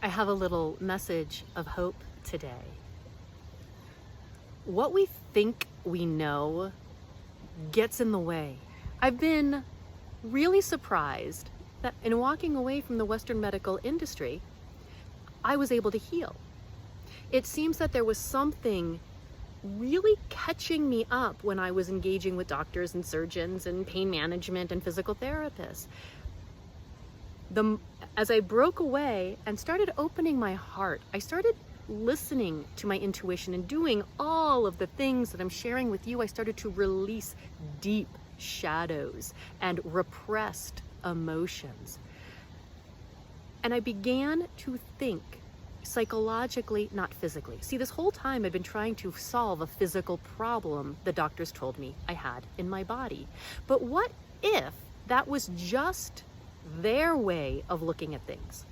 I have a little message of hope today. What we think we know gets in the way. I've been really surprised that in walking away from the Western medical industry, I was able to heal. It seems that there was something really catching me up when I was engaging with doctors and surgeons and pain management and physical therapists. As I broke away and started opening my heart, I started listening to my intuition and doing all of the things that I'm sharing with you. I started to release deep shadows and repressed emotions. And I began to think psychologically, not physically. See, this whole time I've been trying to solve a physical problem the doctors told me I had in my body. But what if that was just their way of looking at things?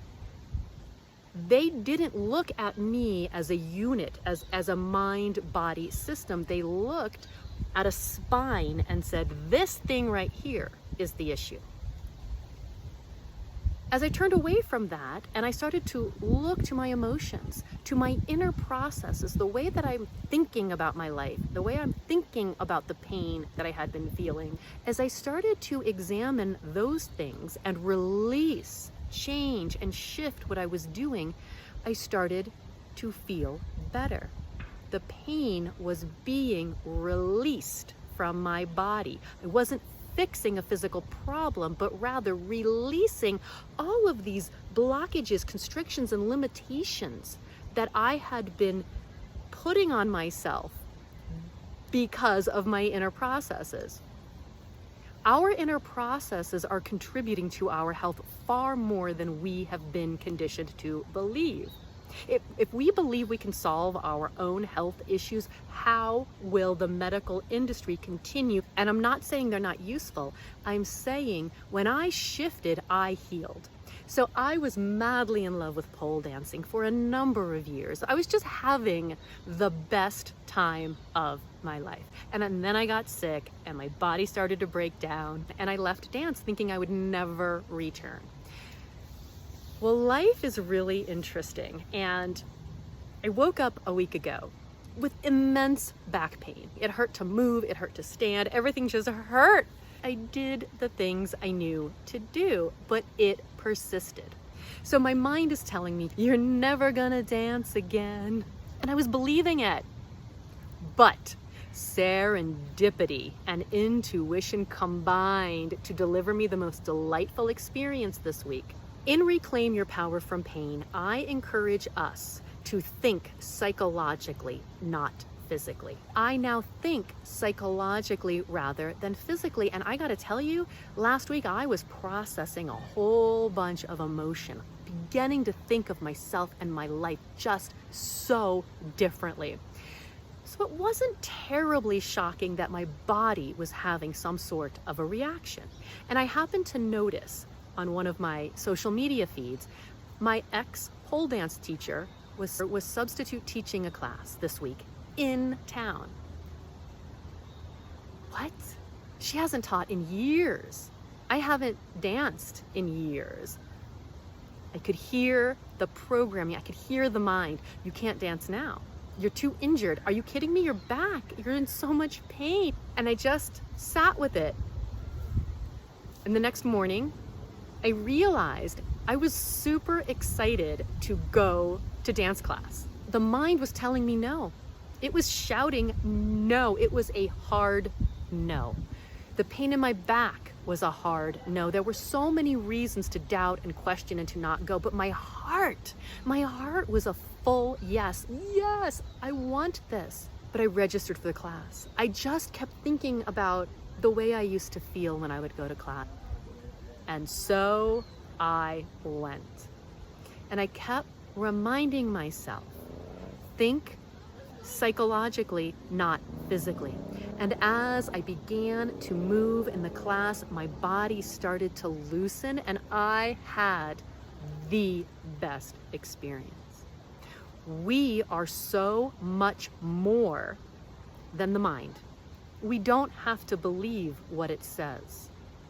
They didn't look at me as a unit, as a mind-body system. They looked at a spine and said, this thing right here is the issue. As I turned away from that and I started to look to my emotions, to my inner processes, the way that I'm thinking about my life, the way I'm thinking about the pain that I had been feeling, as I started to examine those things and release, change, and shift what I was doing, I started to feel better. The pain was being released from my body. I wasn't fixing a physical problem, but rather releasing all of these blockages, constrictions, and limitations that I had been putting on myself because of my inner processes. Our inner processes are contributing to our health far more than we have been conditioned to believe. If we believe we can solve our own health issues, how will the medical industry continue? And I'm not saying they're not useful. I'm saying when I shifted, I healed. So I was madly in love with pole dancing for a number of years. I was just having the best time of my life. And then I got sick and my body started to break down and I left dance thinking I would never return. Well, life is really interesting, and I woke up a week ago with immense back pain. It hurt to move, it hurt to stand, everything just hurt. I did the things I knew to do, but it persisted. So my mind is telling me, you're never gonna dance again. And I was believing it. But serendipity and intuition combined to deliver me the most delightful experience this week. In Reclaim Your Power from Pain, I encourage us to think psychologically, not physically. I now think psychologically rather than physically. And I gotta tell you, last week I was processing a whole bunch of emotion, beginning to think of myself and my life just so differently. So it wasn't terribly shocking that my body was having some sort of a reaction. And I happened to notice on one of my social media feeds, my ex-pole dance teacher was substitute teaching a class this week in town. What? She hasn't taught in years. I haven't danced in years. I could hear the programming. I could hear the mind. You can't dance now. You're too injured. Are you kidding me? You're back. You're in so much pain. And I just sat with it. And the next morning, I realized I was super excited to go to dance class. The mind was telling me no. It was shouting no. It was a hard no. The pain in my back was a hard no. There were so many reasons to doubt and question and to not go, but my heart was a full yes. Yes, I want this. But I registered for the class. I just kept thinking about the way I used to feel when I would go to class. And so I went. And I kept reminding myself, think psychologically, not physically. And as I began to move in the class, my body started to loosen and I had the best experience. We are so much more than the mind. We don't have to believe what it says.